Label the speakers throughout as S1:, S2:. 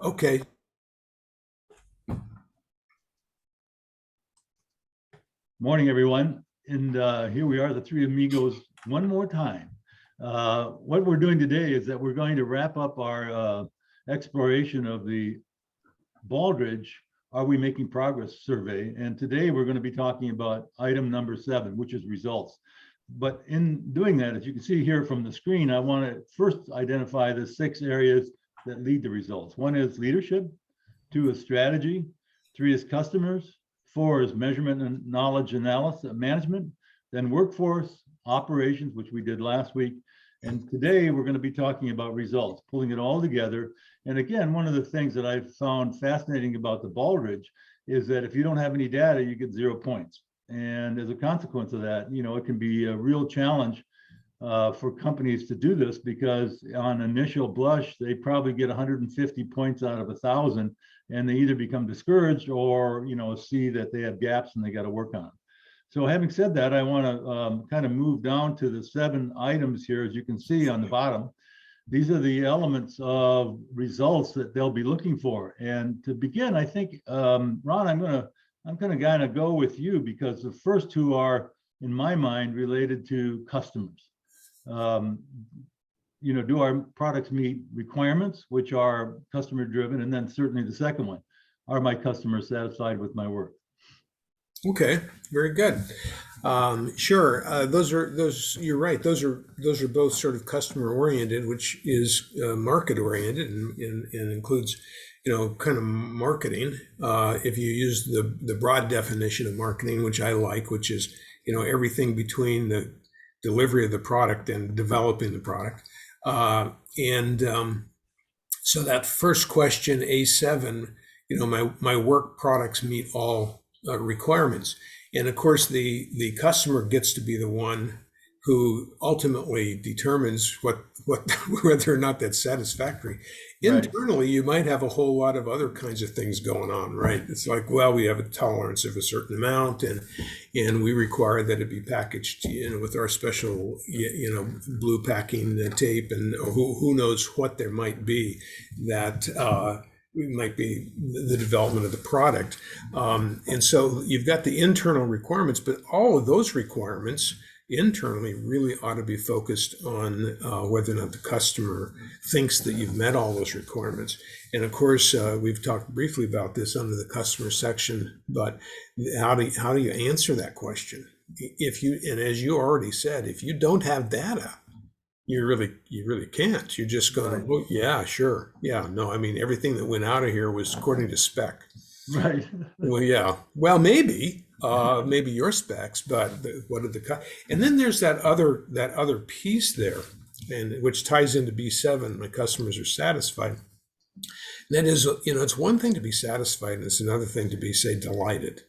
S1: Okay.
S2: Morning, everyone. And here we are, the Three Amigos, one more time. What we're doing today is that we're going to wrap up our exploration of the Baldrige Are We Making Progress survey. And today we're going to be talking about item number 7, which is results. But in doing that, as you can see here from the screen, I want to first identify the 6 areas that lead to results. 1 is leadership, 2 is strategy, 3 is customers, 4 is measurement and knowledge analysis management, then workforce operations, which we did last week. And today we're going to be talking about results, pulling it all together. And again, one of the things that I've found fascinating about the Baldrige is that if you don't have any data, you get 0 points. And as a consequence of that, it can be a real challenge for companies to do this, because on initial blush, they probably get 150 points out of 1,000, and they either become discouraged or, see that they have gaps and they got to work on. So having said that, I want to kind of move down to the 7 items here. As you can see on the bottom, these are the elements of results that they'll be looking for. And to begin, I think, Ron, I'm going to kind of go with you, because the first 2 are, in my mind, related to customers. Do our products meet requirements, which are customer driven? And then certainly the second one, are my customers satisfied with my work?
S1: Okay, very good. Sure. You're right. Those are both sort of customer oriented, which is market oriented, and includes, kind of marketing. If you use the broad definition of marketing, which I like, which is, everything between the delivery of the product and developing the product. So that first question, A7, my work products meet all requirements. And of course, the customer gets to be the one who ultimately determines whether or not that's satisfactory.
S2: Right.
S1: Internally, you might have a whole lot of other kinds of things going on, right? It's like, well, we have a tolerance of a certain amount, and we require that it be packaged, with our special, blue packing tape, and who knows what there might be that might be the development of the product. And so you've got the internal requirements, but all of those requirements internally really ought to be focused on whether or not the customer thinks that you've met all those requirements. And of course, we've talked briefly about this under the customer section, but how do you answer that question? And as you already said, if you don't have data, you really can't. You're just going, well, yeah, sure. Yeah, no, I mean, everything that went out of here was according to spec.
S2: Right.
S1: Well, yeah. Well, maybe your specs, but what are and then there's that other piece there, and which ties into B7. My customers are satisfied. And that is, it's one thing to be satisfied, and it's another thing to be, say, delighted.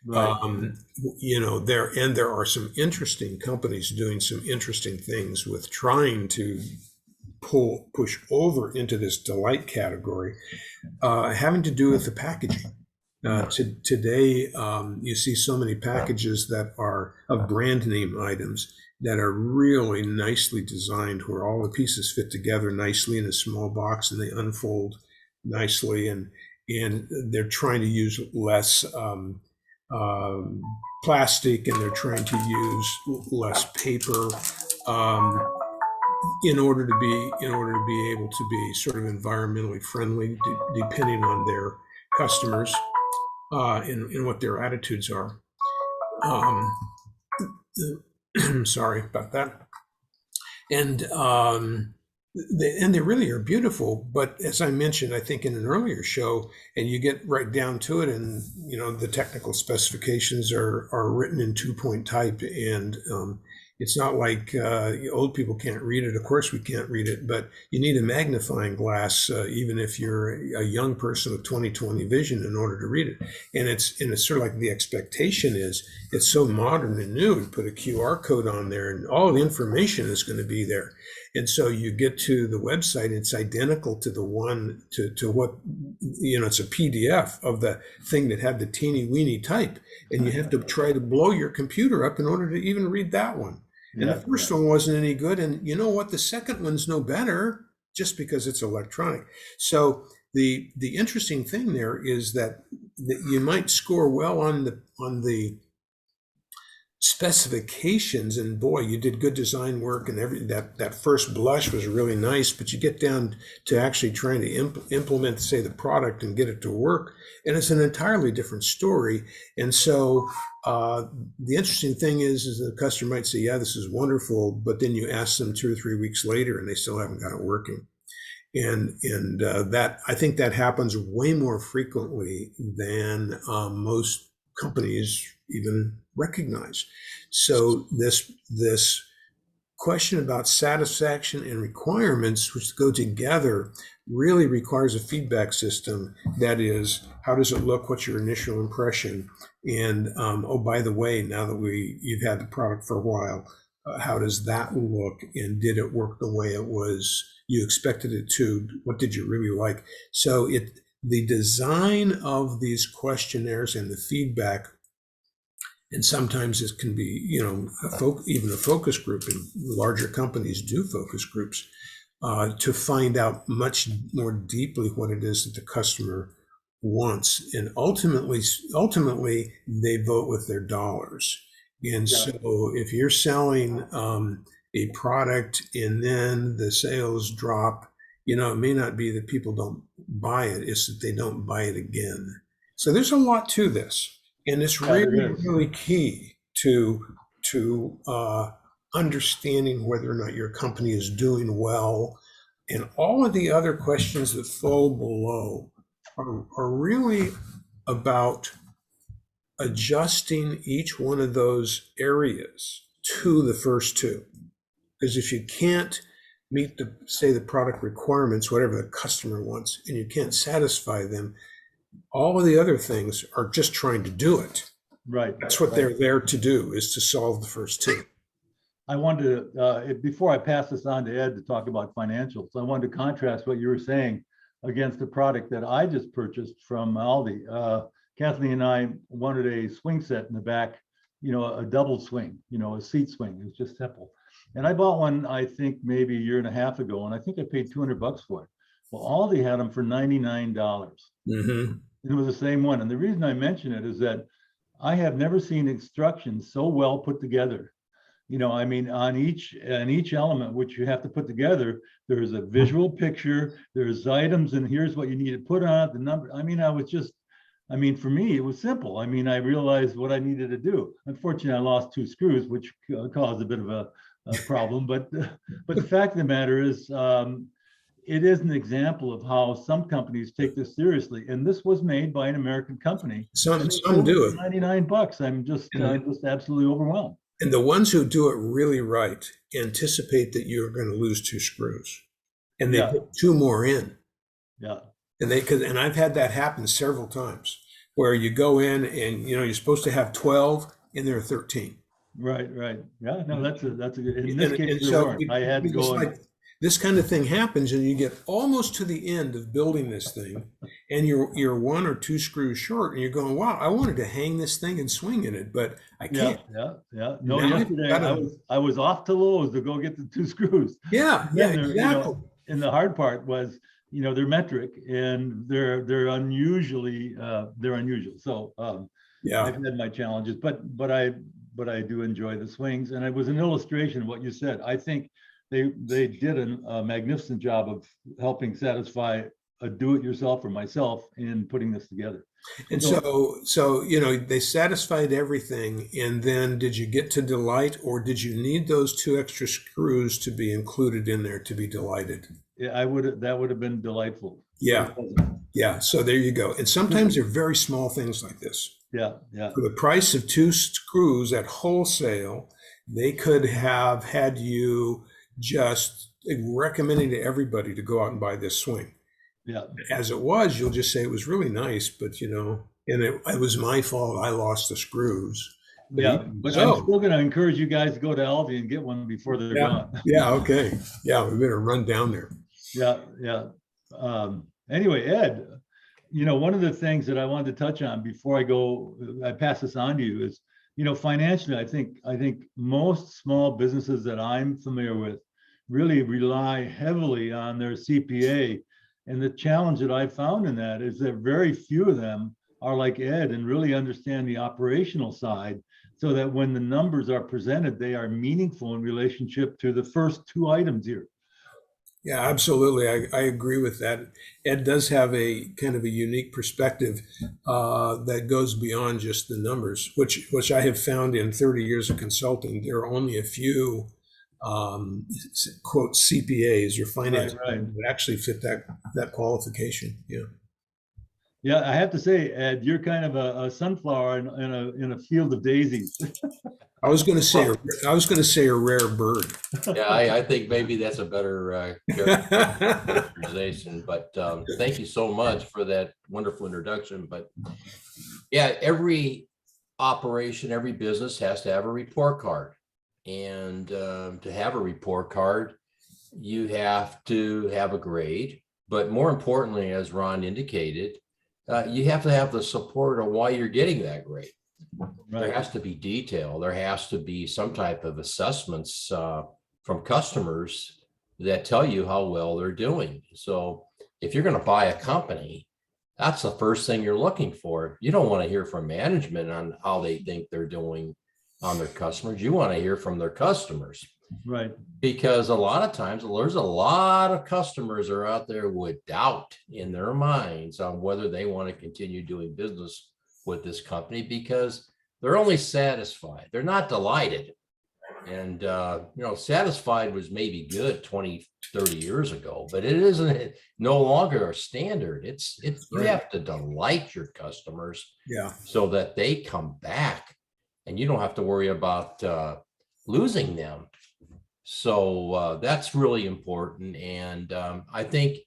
S2: Right.
S1: There are some interesting companies doing some interesting things with trying to push over into this delight category, having to do with the packaging. Today, you see so many packages that are of brand name items that are really nicely designed, where all the pieces fit together nicely in a small box and they unfold nicely, and they're trying to use less plastic, and they're trying to use less paper in order to be able to be sort of environmentally friendly, depending on their customers and what their attitudes are. Sorry about that. And they really are beautiful. But as I mentioned, I think in an earlier show, and you get right down to it, and the technical specifications are written in 2-point type, and it's not like old people can't read it. Of course we can't read it, but you need a magnifying glass, even if you're a young person with 20/20 vision, in order to read it. And it's sort of like the expectation is, it's so modern and new. You put a QR code on there, and all the information is going to be there. And so you get to the website, it's identical to the one to what, it's a PDF of the thing that had the teeny weeny type, and you have to try to blow your computer up in order to even read that one. And the first one wasn't any good. And you know what? The second one's no better, just because it's electronic. So the interesting thing there is that you might score well on the specifications, and boy, you did good design work, and that first blush was really nice, but you get down to actually trying to implement, say, the product and get it to work, and it's an entirely different story. And so the interesting thing is the customer might say, yeah, this is wonderful, but then you ask them 2 or 3 weeks later and they still haven't got it working. And that, I think that happens way more frequently than most companies even recognize. So this question about satisfaction and requirements, which go together, really requires a feedback system. That is, how does it look? What's your initial impression? And oh, by the way, now that you've had the product for a while, how does that look? And did it work the way it was you expected it to? What did you really like? So the design of these questionnaires and the feedback, and sometimes it can be, even a focus group, and larger companies do focus groups to find out much more deeply what it is that the customer wants. And ultimately they vote with their dollars. And so if you're selling a product and then the sales drop, it may not be that people don't buy it, it's that they don't buy it again. So there's a lot to this. And it's really, really key to understanding whether or not your company is doing well. And all of the other questions that fall below are really about adjusting each one of those areas to the first two. Because if you can't meet the product requirements, whatever the customer wants, and you can't satisfy them, all of the other things are just trying to do it.
S2: Right.
S1: That's what they're there to do, is to solve the first two.
S2: I wanted to, before I pass this on to Ed to talk about financials, I wanted to contrast what you were saying against the product that I just purchased from Aldi. Kathleen and I wanted a swing set in the back, a double swing, a seat swing. It was just simple. And I bought one, I think maybe a year and a half ago, and I think I paid $200 for it. Well, Aldi had them for $99. Mm-hmm. It was the same one. And the reason I mention it is that I have never seen instructions so well put together. On each element which you have to put together, there's a visual picture, there's items, and here's what you need to put on it, the number. For me, it was simple. I realized what I needed to do. Unfortunately, I lost 2 screws, which caused a bit of a problem. But the fact of the matter is, it is an example of how some companies take this seriously, and this was made by an American company.
S1: Some do it.
S2: $99. I'm just absolutely overwhelmed.
S1: And the ones who do it really right anticipate that you're going to lose 2 screws, and they put 2 more in.
S2: Yeah.
S1: And I've had that happen several times, where you go in and you're supposed to have 12, and there are 13.
S2: Right. Yeah. No, that's a good. In this case, I had to go.
S1: This kind of thing happens, and you get almost to the end of building this thing, and you're 1 or 2 screws short, and you're going, wow, I wanted to hang this thing and swing in it, but I can't.
S2: Yeah. No, yesterday I was off to Lowe's to go get the 2 screws.
S1: Yeah, exactly.
S2: And the hard part was, they're metric, and they're unusually unusual. So I've had my challenges, but I do enjoy the swings, and it was an illustration of what you said. I think they did a magnificent job of helping satisfy a do-it-yourself or myself in putting this together.
S1: And so they satisfied everything. And then did you get to delight, or did you need those 2 extra screws to be included in there to be delighted?
S2: Yeah, that would have been delightful.
S1: Yeah. So there you go. And sometimes they're very small things like this.
S2: Yeah.
S1: For the price of 2 screws at wholesale, they could have had you just recommending to everybody to go out and buy this swing.
S2: Yeah.
S1: As it was, you'll just say it was really nice, but and it was my fault. I lost the screws.
S2: But I'm still going to encourage you guys to go to Aldi and get one before they're gone.
S1: Yeah. Okay. Yeah. We better run down there.
S2: Yeah. Anyway, Ed, one of the things that I wanted to touch on before I pass this on to you is, financially, I think most small businesses that I'm familiar with really rely heavily on their CPA And the challenge that I found in that is that very few of them are like Ed and really understand the operational side, so that when the numbers are presented, they are meaningful in relationship to the first two items here.
S1: Yeah, absolutely. I agree with that. Ed does have a kind of a unique perspective that goes beyond just the numbers, which I have found in 30 years of consulting. There are only a few quote CPAs or finance
S2: Right.
S1: that actually fit that qualification. Yeah.
S2: Yeah, I have to say, Ed, you're kind of a sunflower in a field of daisies.
S1: I was going to say I was going to say a rare bird.
S3: Yeah, I think maybe that's a better characterization, but thank you so much for that wonderful introduction. But yeah, every operation, every business has to have a report card. And to have a report card, you have to have a grade. But more importantly, as Ron indicated, you have to have the support of why you're getting that grade.
S2: Right.
S3: There has to be detail. There has to be some type of assessments from customers that tell you how well they're doing. So if you're going to buy a company, that's the first thing you're looking for. You don't want to hear from management on how they think they're doing on their customers. You want to hear from their customers.
S2: Right.
S3: Because a lot of times there's a lot of customers are out there with doubt in their minds on whether they want to continue doing business with this company, because they're only satisfied. They're not delighted. And, satisfied was maybe good 20, 30 years ago, but it isn't no longer a standard. It's you have to delight your customers, so that they come back and you don't have to worry about losing them. So that's really important. And I think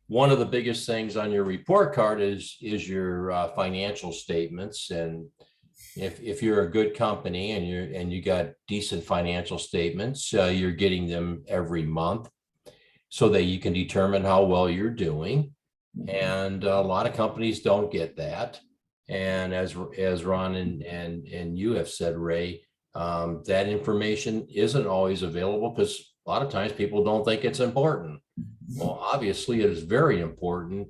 S3: one of the biggest things on your report card is your financial statements. And if you're a good company and you got decent financial statements, you're getting them every month so that you can determine how well you're doing. And a lot of companies don't get that. And as Ron and you have said, Ray, that information isn't always available because a lot of times people don't think it's important. Well, obviously it is very important,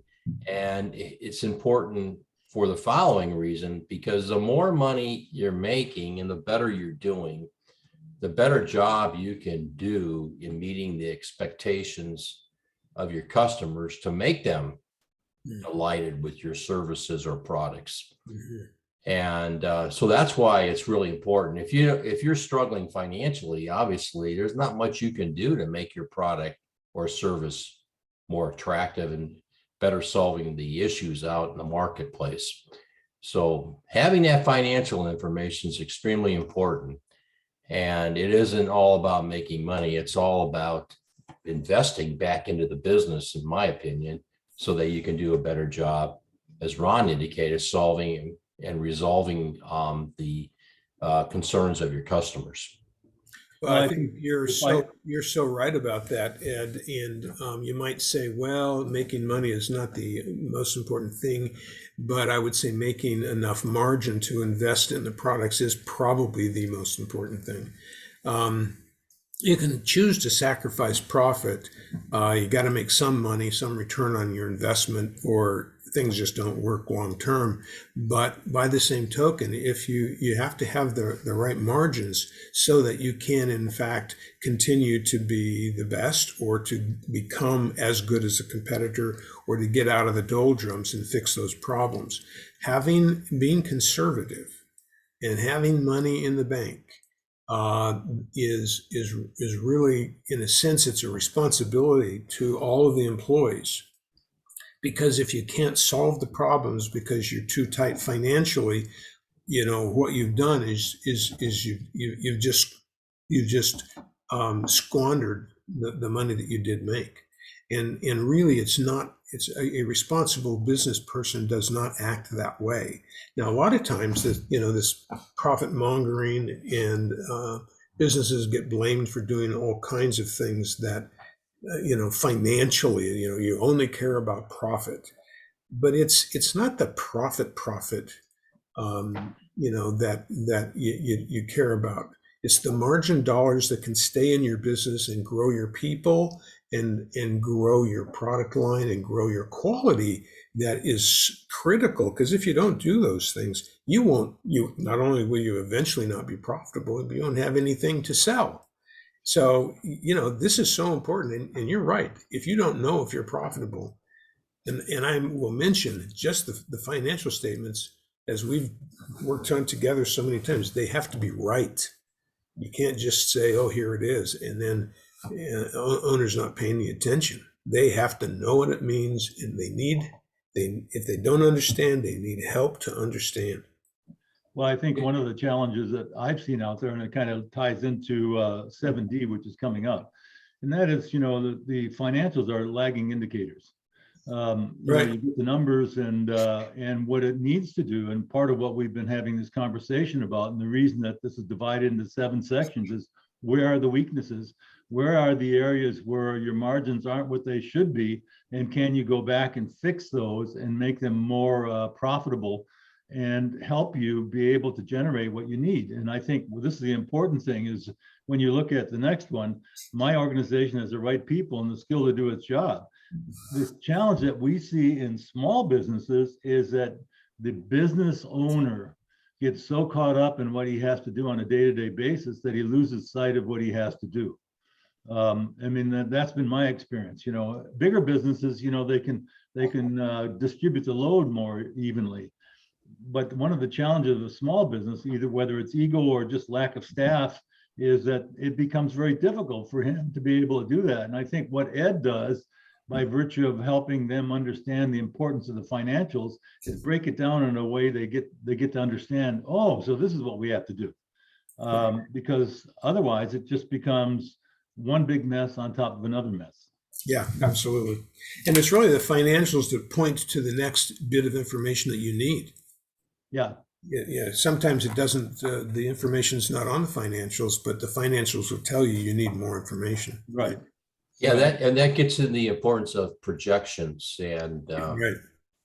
S3: and it's important for the following reason, because the more money you're making and the better you're doing, the better job you can do in meeting the expectations of your customers to make them delighted with your services or products. And so that's why it's really important. If you're struggling financially, obviously there's not much you can do to make your product or service more attractive and better solving the issues out in the marketplace. So having that financial information is extremely important. And it isn't all about making money. It's all about investing back into the business, in my opinion, so that you can do a better job, as Ron indicated, solving and resolving the concerns of your customers.
S1: Well, I think you're so right about that, Ed. And you might say, well, making money is not the most important thing, but I would say making enough margin to invest in the products is probably the most important thing. You can choose to sacrifice profit. You got to make some money, some return on your investment, or things just don't work long term. But by the same token, if you have to have the right margins so that you can, in fact, continue to be the best, or to become as good as a competitor, or to get out of the doldrums and fix those problems. Being conservative and having money in the bank is really, in a sense, it's a responsibility to all of the employees. Because if you can't solve the problems because you're too tight financially, what you've done is you've just squandered the money that you did make. And really, it's a responsible business person does not act that way. Now, a lot of times, this profit mongering and businesses get blamed for doing all kinds of things that, financially, you only care about profit, but it's not the profit, that you care about. It's the margin dollars that can stay in your business and grow your people and grow your product line and grow your quality that is critical. Because if you don't do those things, you not only will you eventually not be profitable, but you won't have anything to sell. So, this is so important. And you're right. If you don't know if you're profitable, and I will mention just the financial statements, as we've worked on together so many times, they have to be right. You can't just say, oh, here it is, and then owners not paying the attention. They have to know what it means, and if they don't understand, they need help to understand.
S2: Well, I think one of the challenges that I've seen out there, and it kind of ties into 7D, which is coming up, and that is, the financials are lagging indicators.
S1: Right.
S2: You get the numbers and what it needs to do, and part of what we've been having this conversation about, and the reason that this is divided into 7 sections is, where are the weaknesses? Where are the areas where your margins aren't what they should be, and can you go back and fix those and make them more profitable and help you be able to generate what you need? And I think this is the important thing, is when you look at the next one, my organization has the right people and the skill to do its job. The challenge that we see in small businesses is that the business owner gets so caught up in what he has to do on a day-to-day basis that he loses sight of what he has to do. That's been my experience. Bigger businesses, they can distribute the load more evenly. But one of the challenges of a small business, either whether it's ego or just lack of staff, is that it becomes very difficult for him to be able to do that. And I think what Ed does, by virtue of helping them understand the importance of the financials, is break it down in a way they get to understand, oh, so this is what we have to do. Because otherwise it just becomes one big mess on top of another mess.
S1: Yeah, absolutely. And it's really the financials that point to the next bit of information that you need.
S2: Yeah.
S1: Yeah. Sometimes it doesn't, the information is not on the financials, but the financials will tell you need more information.
S2: Right.
S3: Yeah, that gets in the importance of projections, and
S1: Right.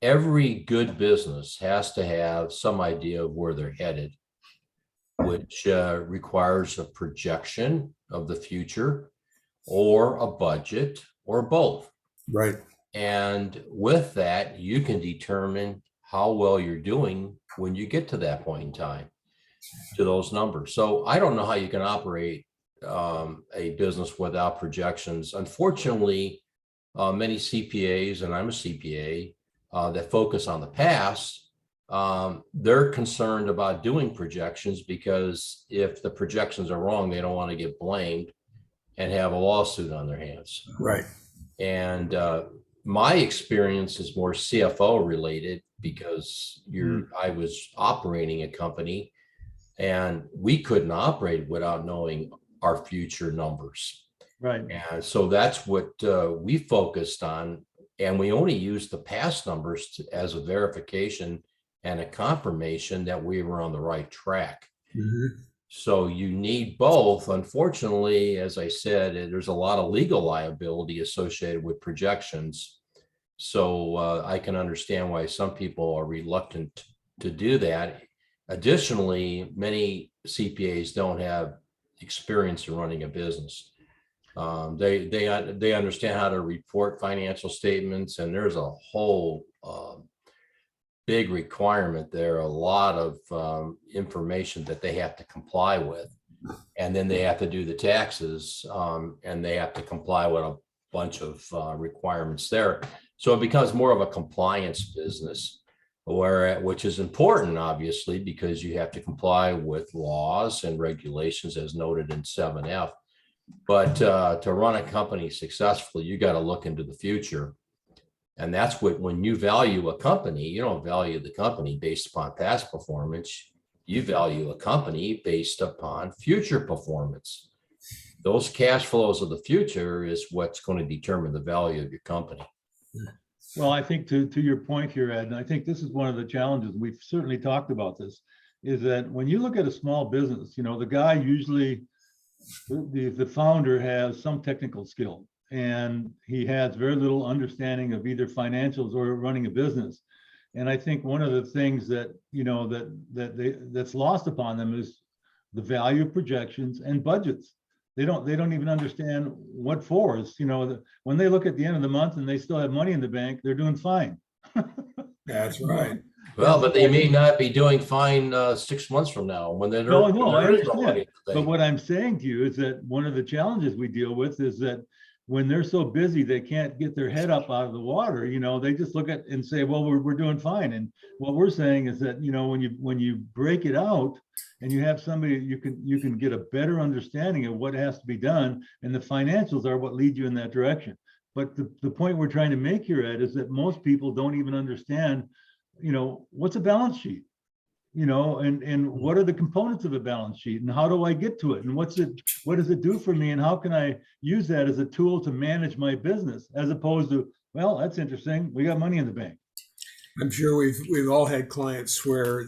S3: every good business has to have some idea of where they're headed, which requires a projection of the future, or a budget, or both.
S1: Right.
S3: And with that, you can determine how well you're doing when you get to that point in time, to those numbers. So I don't know how you can operate a business without projections. Unfortunately, many CPAs, and I'm a CPA, that focus on the past, they're concerned about doing projections, because if the projections are wrong, they don't want to get blamed and have a lawsuit on their hands.
S1: Right.
S3: And my experience is more CFO related, because I was operating a company, and we couldn't operate without knowing our future numbers.
S2: Right.
S3: And so that's what we focused on. And we only used the past numbers as a verification and a confirmation that we were on the right track.
S1: Mm-hmm.
S3: So you need both. Unfortunately, as I said, there's a lot of legal liability associated with projections. So I can understand why some people are reluctant to do that. Additionally, many CPAs don't have experience in running a business. They understand how to report financial statements, and there's a whole big requirement there, a lot of information that they have to comply with. And then they have to do the taxes, and they have to comply with a bunch of requirements there. So it becomes more of a compliance business, which is important, obviously, because you have to comply with laws and regulations as noted in 7F. But to run a company successfully, you got to look into the future. And that's what, when you value a company, you don't value the company based upon past performance. You value a company based upon future performance. Those cash flows of the future is what's going to determine the value of your company.
S2: Well, I think to your point here, Ed, and I think this is one of the challenges, we've certainly talked about this, is that when you look at a small business, the guy usually, the founder has some technical skill, and he has very little understanding of either financials or running a business. And I think one of the things that, that's lost upon them is the value projections and budgets. They don't even understand what for is, when they look at the end of the month and they still have money in the bank, they're doing fine.
S1: That's right.
S3: Well, but they may not be doing fine 6 months from now when they're
S2: No,
S3: when
S2: I
S3: there is no money
S2: understand.
S3: in the
S2: But
S3: bank.
S2: what I'm saying to you is that one of the challenges we deal with is that when they're so busy, they can't get their head up out of the water, they just look at and say, well, we're doing fine. And what we're saying is that, when you break it out and you have somebody, you can get a better understanding of what has to be done, and the financials are what lead you in that direction. But the point we're trying to make here, Ed, is that most people don't even understand, what's a balance sheet, and what are the components of a balance sheet, and how do I get to it, and what does it do for me, and how can I use that as a tool to manage my business, as opposed to, well, that's interesting, we got money in the bank.
S1: I'm sure we've all had clients where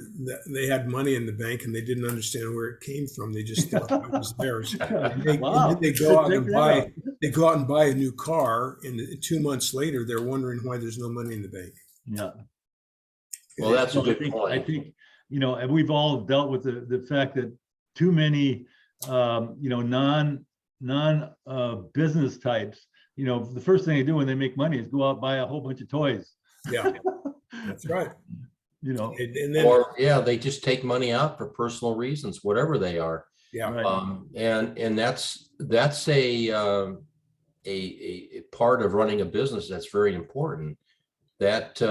S1: they had money in the bank and they didn't understand where it came from. They just thought it was theirs. And then they go out and buy a new car, and 2 months later they're wondering why there's no money in the bank.
S2: Yeah.
S3: Well, that's a good
S2: I
S3: point.
S2: think, and we've all dealt with the fact that too many, non business types, the first thing they do when they make money is go out and buy a whole bunch of toys.
S1: Yeah, that's right. And then,
S3: Or they just take money out for personal reasons, whatever they are.
S1: yeah,
S2: Right.
S3: And that's a part of running a business that's very important. That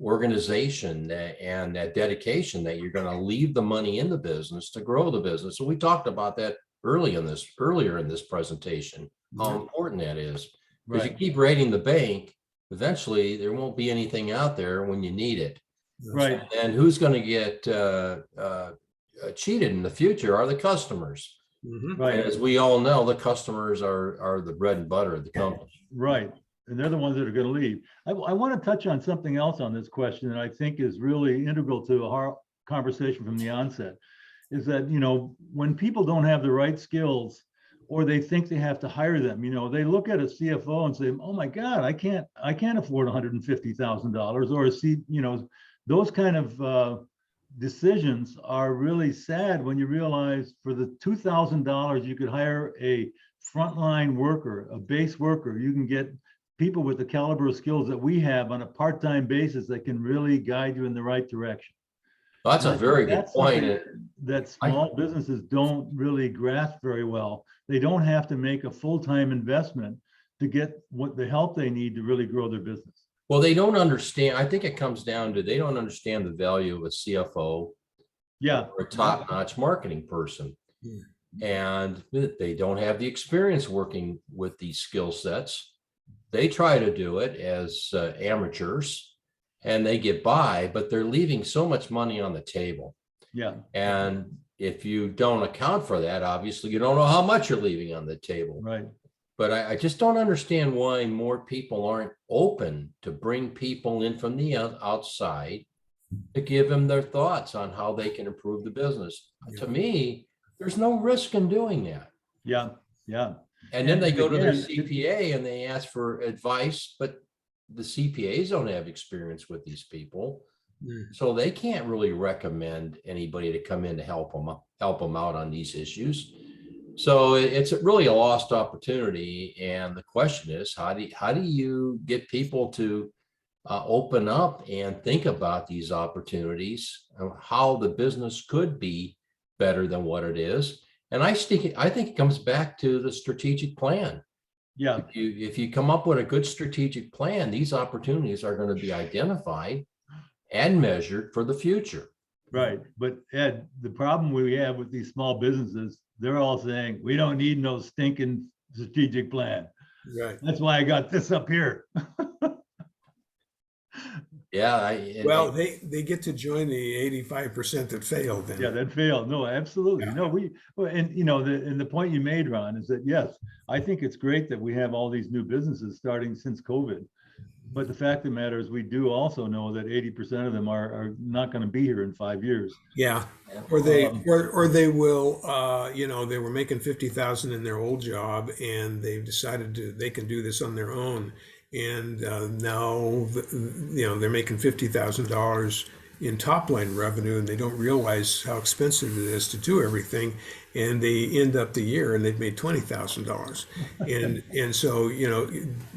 S3: organization and that dedication that you're going to leave the money in the business to grow the business. So we talked about that earlier in this presentation, how important that is. Because you keep raiding the bank, eventually there won't be anything out there when you need it.
S2: Right.
S3: And who's going to get cheated in the future are the customers.
S2: Right.
S3: And as we all know, the customers are the bread and butter of the company.
S2: Right. And they're the ones that are going to leave. I want to touch on something else on this question that I think is really integral to our conversation from the onset, is that, when people don't have the right skills, or they think they have to hire them, they look at a CFO and say, oh my God, I can't afford $150,000, or those kind of decisions are really sad when you realize for the $2,000 you could hire a frontline worker, a base worker. You can get people with the caliber of skills that we have on a part-time basis that can really guide you in the right direction.
S3: Well, that's a very good point.
S2: That small businesses don't really grasp very well. They don't have to make a full-time investment to get the help they need to really grow their business.
S3: Well, they don't understand. I think it comes down to they don't understand the value of a CFO, or a top-notch marketing person, and they don't have the experience working with these skill sets. They try to do it as amateurs, and they get by, but they're leaving so much money on the table.
S2: Yeah.
S3: And if you don't account for that, obviously you don't know how much you're leaving on the table.
S2: Right.
S3: But I just don't understand why more people aren't open to bring people in from the outside to give them their thoughts on how they can improve the business. Yeah. To me, there's no risk in doing that.
S2: Yeah. Yeah.
S3: And then they go to their CPA and they ask for advice, but the CPAs don't have experience with these people. So they can't really recommend anybody to come in to help them out on these issues. So it's really a lost opportunity. And the question is, how do you get people to open up and think about these opportunities, how the business could be better than what it is? And I think it comes back to the strategic plan.
S2: Yeah.
S3: If you come up with a good strategic plan, these opportunities are going to be identified and measured for the future.
S2: Right. But Ed, the problem we have with these small businesses, they're all saying, we don't need no stinking strategic plan.
S1: Right.
S2: That's why I got this up here.
S3: Yeah.
S1: They get to join the 85% that failed. Then.
S2: Yeah, that failed. No, absolutely.
S1: Yeah.
S2: No, and the point you made, Ron, is that, yes, I think it's great that we have all these new businesses starting since COVID. But the fact of the matter is we do also know that 80% of them are not going to be here in 5 years.
S1: Yeah. Or they will, they were making 50,000 in their old job and they've decided they can do this on their own. And now, they're making $50,000 in top line revenue, and they don't realize how expensive it is to do everything, and they end up the year and they've made $20,000. And so,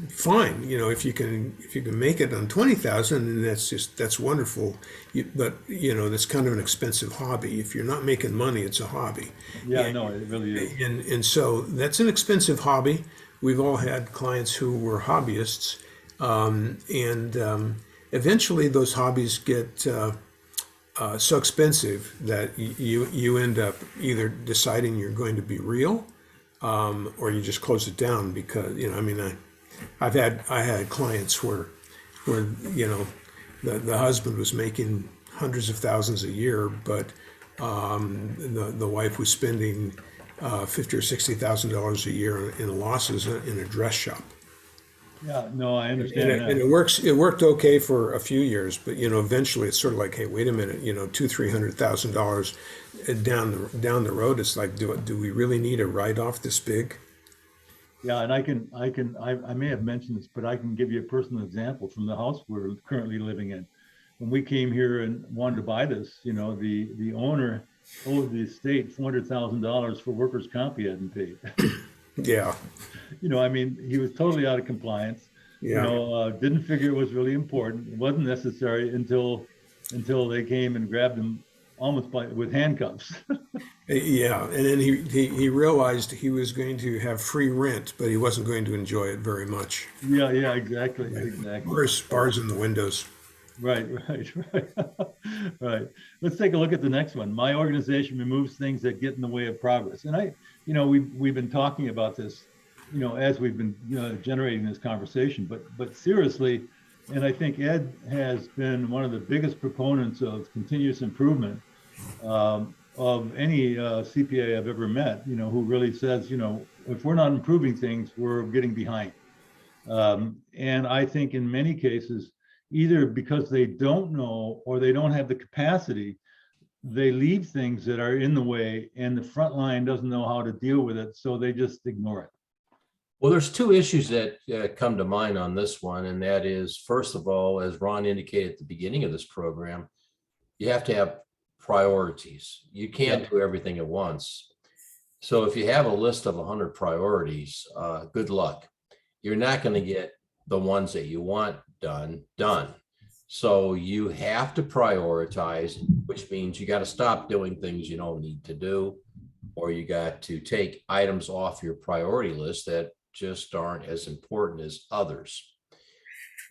S1: fine, if you can make it on 20,000, and that's wonderful. But that's kind of an expensive hobby. If you're not making money, it's a hobby.
S2: Yeah, no, it really is.
S1: And so that's an expensive hobby. We've all had clients who were hobbyists, and eventually those hobbies get so expensive that you end up either deciding you're going to be real, or you just close it down because I had clients where the husband was making hundreds of thousands a year, but the wife was spending $50,000 or $60,000 a year in losses in a dress shop.
S2: Yeah, no, I understand that.
S1: And it worked okay for a few years, but eventually it's sort of like, hey, wait a minute, $200,000-$300,000 down the road, it's like, do we really need a write-off this big?
S2: Yeah, and I may have mentioned this, but I can give you a personal example from the house we're currently living in. When we came here and wanted to buy this, the owner owed the estate $400,000 for workers' comp he hadn't paid.
S1: Yeah.
S2: He was totally out of compliance.
S1: Yeah.
S2: Didn't figure it was really important. It wasn't necessary until they came and grabbed him almost with handcuffs.
S1: Yeah, and then he realized he was going to have free rent, but he wasn't going to enjoy it very much.
S2: Yeah, exactly.
S1: Bars in the windows.
S2: Right. Right. Let's take a look at the next one. My organization removes things that get in the way of progress. And we've been talking about this, as we've been generating this conversation. But seriously, and I think Ed has been one of the biggest proponents of continuous improvement of any CPA I've ever met. Who really says, if we're not improving things, we're getting behind. And I think in many cases, either because they don't know or they don't have the capacity, they leave things that are in the way, and the front line doesn't know how to deal with it, so they just ignore it.
S3: Well, there's two issues that come to mind on this one, and that is, first of all, as Ron indicated at the beginning of this program, you have to have priorities. You can't do everything at once. So if you have a list of 100 priorities, good luck. You're not going to get the ones that you want done. So you have to prioritize, which means you got to stop doing things you don't need to do, or you got to take items off your priority list that just aren't as important as others.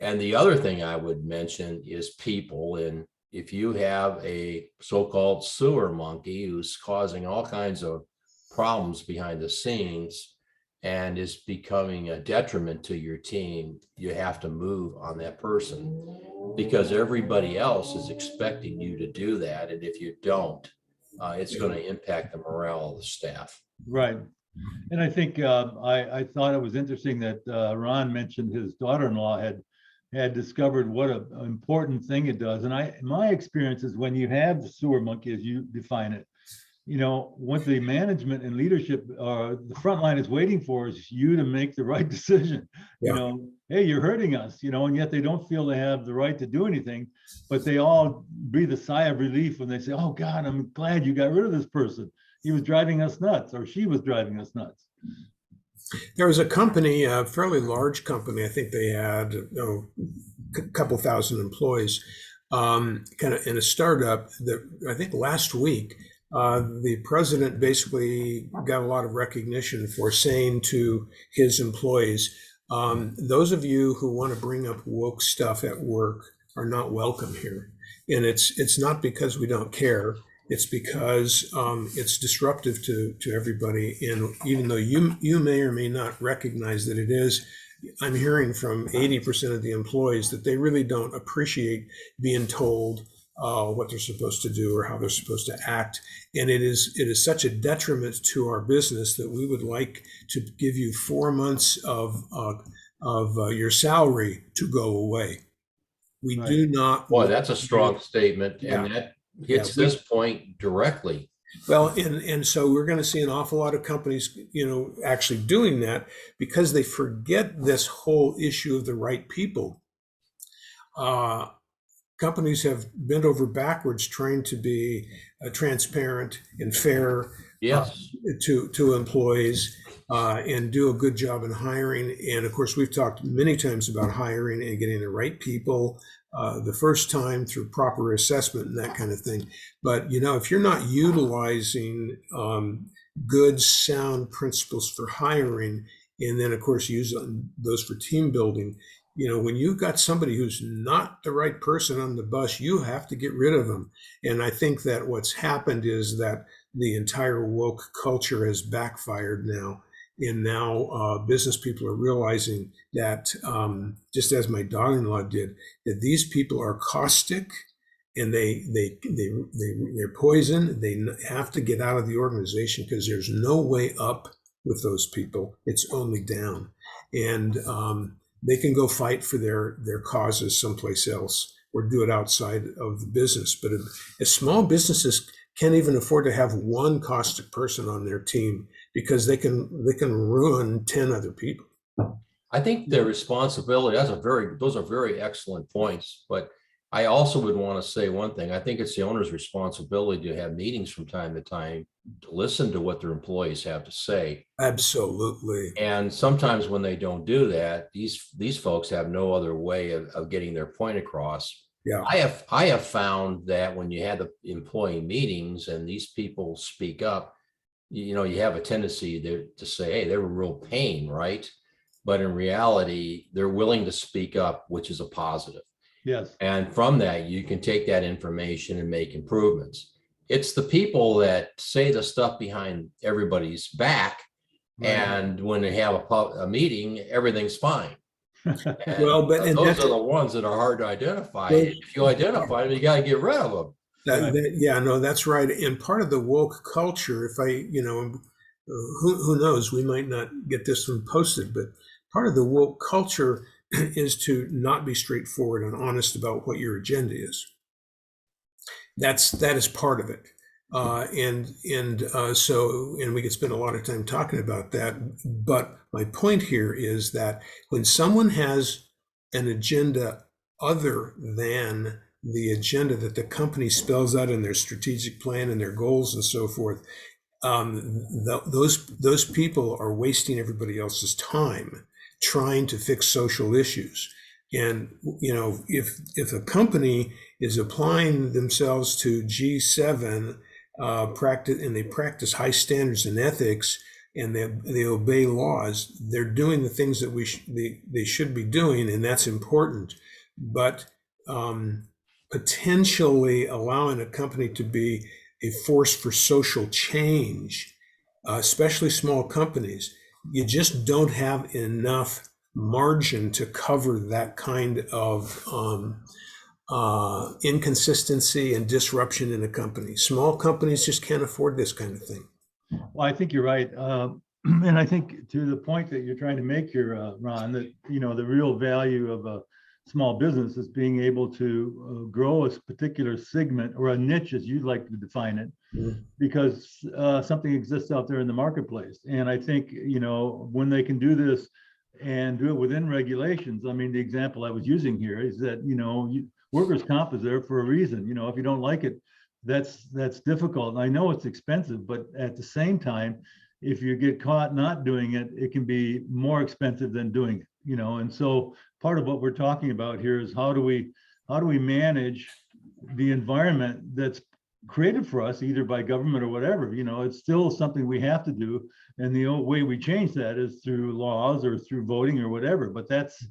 S3: And the other thing I would mention is people. And if you have a so-called sewer monkey who's causing all kinds of problems behind the scenes and is becoming a detriment to your team, you have to move on that person, because everybody else is expecting you to do that. And if you don't, it's going to impact the morale of the staff.
S2: Right. And I think I thought it was interesting that Ron mentioned his daughter-in-law had discovered what an important thing it does. And my experience is when you have the sewer monkey, as you define it, what the management and leadership, the front line is waiting for is you to make the right decision.
S1: Yeah.
S2: Hey, you're hurting us, and yet they don't feel they have the right to do anything, but they all breathe a sigh of relief when they say, oh God, I'm glad you got rid of this person. He was driving us nuts, or she was driving us nuts.
S1: There was a company, a fairly large company, I think they had a couple thousand employees, kind of in a startup that I think last week, the president basically got a lot of recognition for saying to his employees, those of you who want to bring up woke stuff at work are not welcome here. And it's not because we don't care. It's because it's disruptive to everybody. And even though you may or may not recognize that it is, I'm hearing from 80% of the employees that they really don't appreciate being told what they're supposed to do or how they're supposed to act. And it is such a detriment to our business that we would like to give you 4 months of your salary to go away. We do not.
S3: Boy, that's a strong statement.
S1: Yeah.
S3: And that hits this point directly.
S1: Well, and so we're going to see an awful lot of companies, actually doing that because they forget this whole issue of the right people. companies have bent over backwards trying to be transparent and fair
S3: Yes.
S1: to employees and do a good job in hiring. And of course, we've talked many times about hiring and getting the right people the first time through proper assessment and that kind of thing. But if you're not utilizing good, sound principles for hiring, and then of course use those for team building, when you've got somebody who's not the right person on the bus, you have to get rid of them. And I think that what's happened is that the entire woke culture has backfired now. And now business people are realizing that, just as my daughter-in-law did, that these people are caustic and they're poison. They have to get out of the organization because there's no way up with those people. It's only down. And they can go fight for their causes someplace else or do it outside of the business. But if small businesses can't even afford to have one caustic person on their team because they can ruin 10 other people.
S3: I think the responsibility, those are very excellent points. But I also would want to say one thing. I think it's the owner's responsibility to have meetings from time to time to listen to what their employees have to say.
S1: Absolutely.
S3: And sometimes when they don't do that, these folks have no other way of getting their point across.
S1: Yeah.
S3: I have found that when you have the employee meetings and these people speak up, you have a tendency to say, hey, they're a real pain, right? But in reality, they're willing to speak up, which is a positive.
S2: Yes.
S3: And from that, you can take that information and make improvements. It's the people that say the stuff behind everybody's back. Right. And when they have a meeting, everything's fine.
S1: Well, but
S3: those are the ones that are hard to identify. Well, if you identify them, you got to get rid of them.
S1: That's right. And part of the woke culture, if who knows, we might not get this one posted, but part of the woke culture is to not be straightforward and honest about what your agenda is. That is part of it. So we could spend a lot of time talking about that. But my point here is that when someone has an agenda other than the agenda that the company spells out in their strategic plan and their goals and so forth, those people are wasting everybody else's time trying to fix social issues. And if a company is applying themselves to G7 practice, and they practice high standards and ethics, and they obey laws, they're doing the things that they should be doing, and that's important. But potentially allowing a company to be a force for social change, especially small companies, you just don't have enough margin to cover that kind of inconsistency and disruption in a company. Small companies just can't afford this kind of thing.
S2: Well, I think you're right. And I think to the point that you're trying to make here, Ron, that, the real value of a small business is being able to grow a particular segment or a niche, as you'd like to define it, because something exists out there in the marketplace. And I think, when they can do this and do it within regulations, I mean, the example I was using here is that, workers' comp is there for a reason. If you don't like it, that's difficult. And I know it's expensive, but at the same time, if you get caught not doing it, it can be more expensive than doing it, And so part of what we're talking about here is how do we manage the environment that's created for us, either by government or whatever. It's still something we have to do. And the way we change that is through laws or through voting or whatever. But that's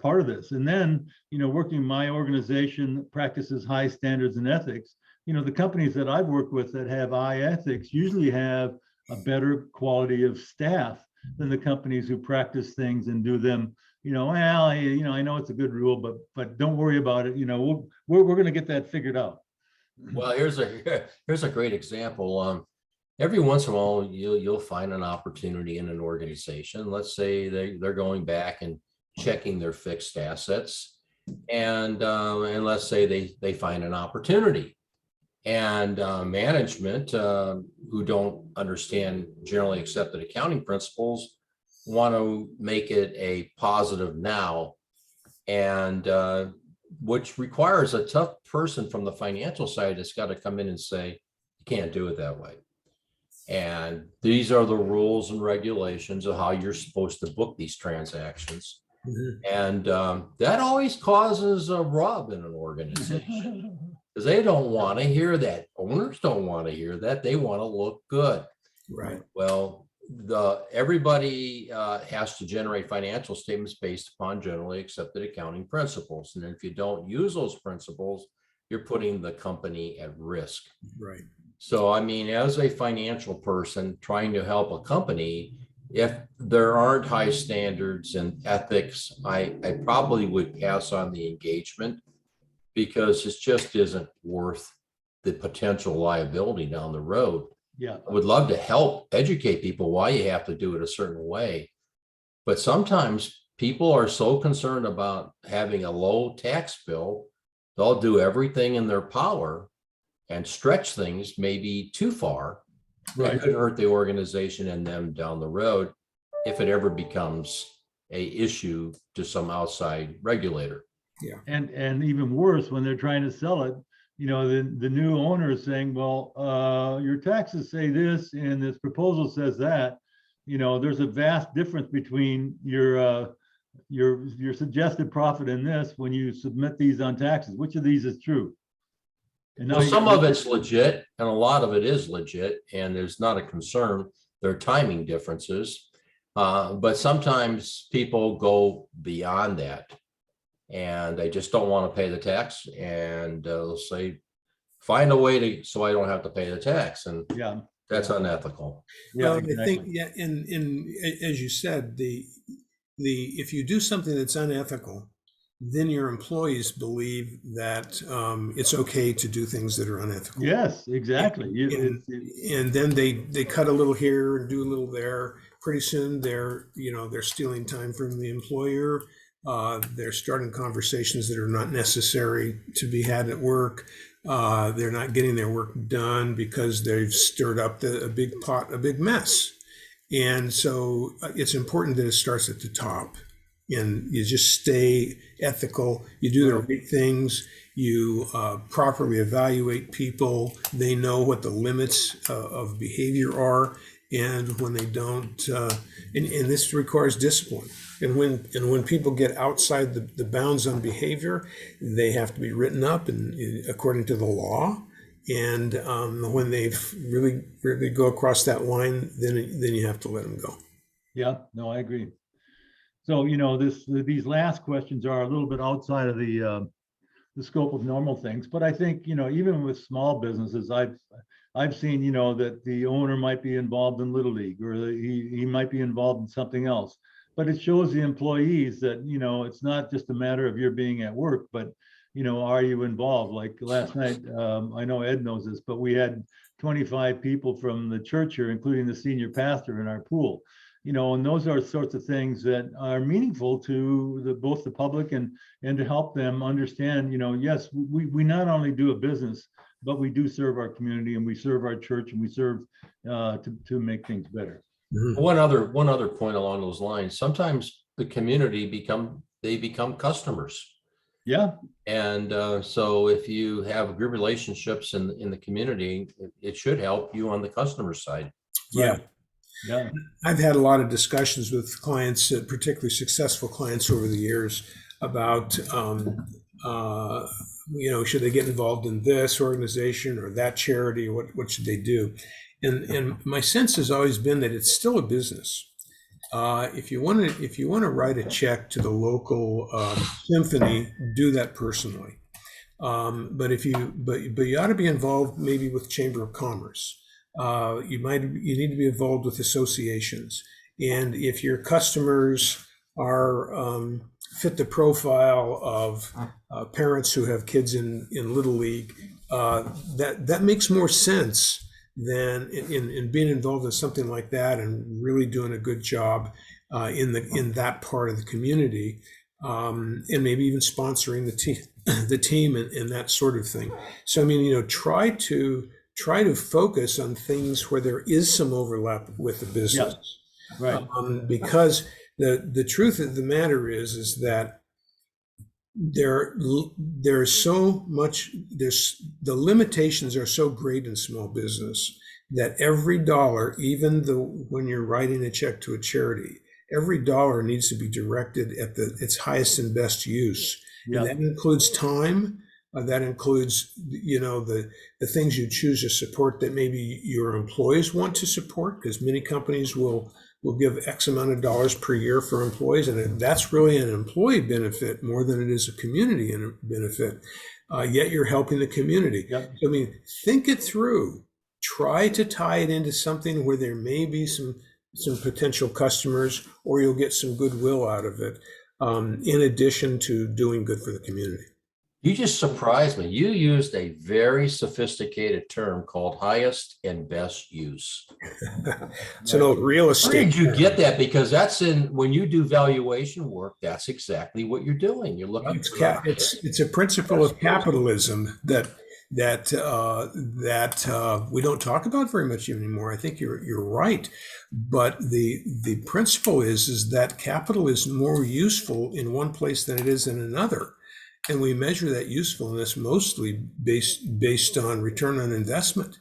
S2: part of this. And then, working my organization practices high standards and ethics. The companies that I've worked with that have high ethics usually have a better quality of staff than the companies who practice things and do them, I know it's a good rule, but don't worry about it. We're going to get that figured out.
S3: Well, here's a great example. Every once in a while, you'll find an opportunity in an organization. Let's say they're going back and checking their fixed assets, and let's say they find an opportunity, and management who don't understand generally accepted accounting principles want to make it a positive now, and which requires a tough person from the financial side that's got to come in and say, you can't do it that way. And these are the rules and regulations of how you're supposed to book these transactions. And that always causes a rub in an organization because they don't want to hear that. Owners don't want to hear that. They want to look good.
S1: Right.
S3: Well, everybody has to generate financial statements based upon generally accepted accounting principles. And if you don't use those principles, you're putting the company at risk.
S1: Right.
S3: So, I mean, as a financial person trying to help a company, if there aren't high standards and ethics, I probably would pass on the engagement because it just isn't worth the potential liability down the road.
S2: Yeah.
S3: I would love to help educate people why you have to do it a certain way. But sometimes people are so concerned about having a low tax bill, they'll do everything in their power and stretch things maybe too far.
S2: Right.
S3: It could hurt the organization and them down the road if it ever becomes a issue to some outside regulator.
S1: Yeah.
S2: And even worse, when they're trying to sell it, you know, the new owner is saying, well, your taxes say this and this proposal says that. You know, there's a vast difference between your suggested profit in this when you submit these on taxes. Which of these is true? And now
S3: Well, some of it's legit and a lot of it is legit, and there's not a concern. There are timing differences, but sometimes people go beyond that and they just don't want to pay the tax, and they'll say, find a way to so I don't have to pay the tax, and
S2: yeah,
S3: that's unethical.
S2: yeah,
S1: Well,
S2: exactly.
S1: I think, yeah, in as you said, the if you do something that's unethical, then your employees believe that it's okay to do things that are unethical.
S2: Yes, exactly.
S1: And then they cut a little here and do a little there. Pretty soon they're stealing time from the employer. They're starting conversations that are not necessary to be had at work. They're not getting their work done because they've stirred up a big mess. And so it's important that it starts at the top. And you just stay ethical. You do the right things. You properly evaluate people. They know what the limits of behavior are, and when they don't, and this requires discipline. And when people get outside the bounds on behavior, they have to be written up and according to the law. And when they've really go across that line, then you have to let them go.
S2: Yeah, no, I agree. So, you know, these last questions are a little bit outside of the scope of normal things, but I think, you know, even with small businesses, I've seen, you know, that the owner might be involved in Little League, or he might be involved in something else, but it shows the employees that, you know, it's not just a matter of your being at work, but, you know, are you involved? Like last night, I know Ed knows this, but we had 25 people from the church here, including the senior pastor, in our pool. You know, and those are sorts of things that are meaningful to both the public and to help them understand, you know, yes, we not only do a business, but we do serve our community, and we serve our church, and we serve to make things better.
S1: Mm-hmm.
S3: One other point along those lines, sometimes the community become customers.
S2: Yeah.
S3: And so if you have good relationships in the community, it should help you on the customer side.
S1: Yeah.
S2: Yeah.
S1: I've had a lot of discussions with clients, particularly successful clients over the years, about, should they get involved in this organization or that charity, or what should they do? And my sense has always been that it's still a business. If you want to write a check to the local symphony, do that personally. But you ought to be involved maybe with Chamber of Commerce. You need to be involved with associations, and if your customers are fit the profile of parents who have kids in Little League, that makes more sense than in being involved in something like that and really doing a good job in that part of the community, and maybe even sponsoring the team and that sort of thing. So I mean, you know, try to focus on things where there is some overlap with the business.
S2: Yeah, right.
S1: Because the truth of the matter is that there's so much, the limitations are so great in small business that every dollar, even though when you're writing a check to a charity, every dollar needs to be directed at its highest and best use. And that includes time. That includes, the things you choose to support that maybe your employees want to support, because many companies will give X amount of dollars per year for employees, and that's really an employee benefit more than it is a community benefit. Yet you're helping the community.
S2: Yep.
S1: I mean, think it through. Try to tie it into something where there may be some potential customers, or you'll get some goodwill out of it, in addition to doing good for the community.
S3: You just surprised me. You used a very sophisticated term called highest and best use.
S1: It's an old real estate.
S3: Where did you get that? Because that's when you do valuation work, that's exactly what you're doing. You're looking.
S1: It's a principle of capitalism that we don't talk about very much anymore. I think you're right, but the principle is that capital is more useful in one place than it is in another. And we measure that usefulness mostly based on return on investment.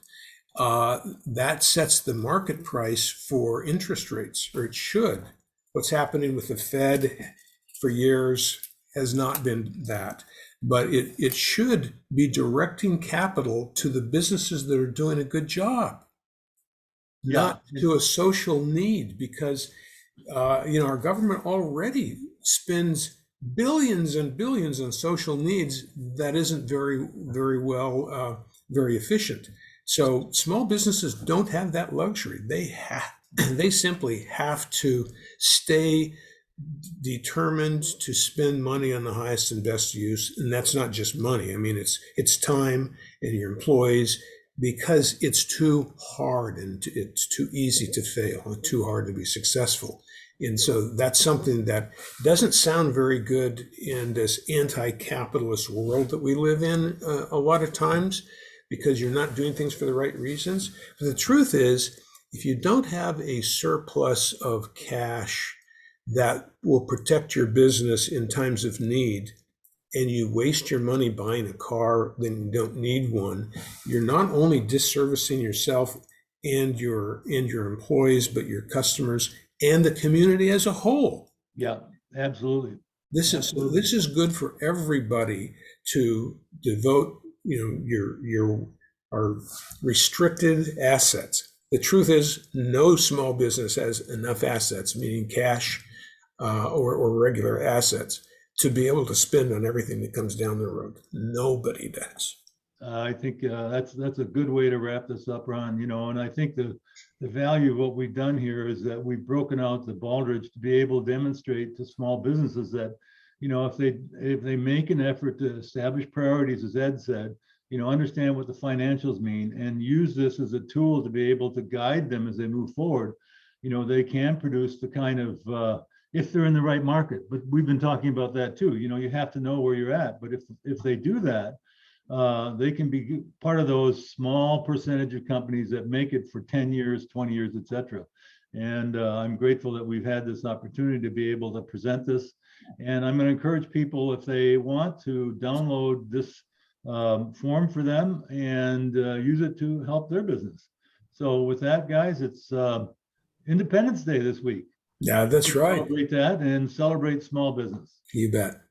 S1: That sets the market price for interest rates, or it should. What's happening with the Fed for years has not been that. But it should be directing capital to the businesses that are doing a good job, not to a social need, because our government already spends billions and billions on social needs that isn't very, very well, very efficient. So small businesses don't have that luxury. They simply have to stay determined to spend money on the highest and best use. And that's not just money. I mean, it's time and your employees, because it's too hard and it's too easy to fail and too hard to be successful. And so that's something that doesn't sound very good in this anti-capitalist world that we live in a lot of times, because you're not doing things for the right reasons. But the truth is, if you don't have a surplus of cash that will protect your business in times of need, and you waste your money buying a car, then you don't need one, you're not only disservicing yourself and your employees, but your customers and the community as a whole.
S2: Yeah, absolutely.
S1: This is good for everybody to devote, our restricted assets. The truth is, no small business has enough assets, meaning cash or regular assets, to be able to spend on everything that comes down the road. Nobody does.
S2: I think that's a good way to wrap this up, Ron. And I think the value of what we've done here is that we've broken out the Baldrige to be able to demonstrate to small businesses that, if they make an effort to establish priorities, as Ed said, understand what the financials mean, and use this as a tool to be able to guide them as they move forward, they can produce the kind of, if they're in the right market. But we've been talking about that too. You have to know where you're at. But if they do that, they can be part of those small percentage of companies that make it for 10 years, 20 years, et cetera. And I'm grateful that we've had this opportunity to be able to present this. And I'm going to encourage people, if they want, to download this form for them and use it to help their business. So with that, guys, it's Independence Day this week.
S1: Yeah, that's right.
S2: Celebrate that and celebrate small business.
S1: You bet.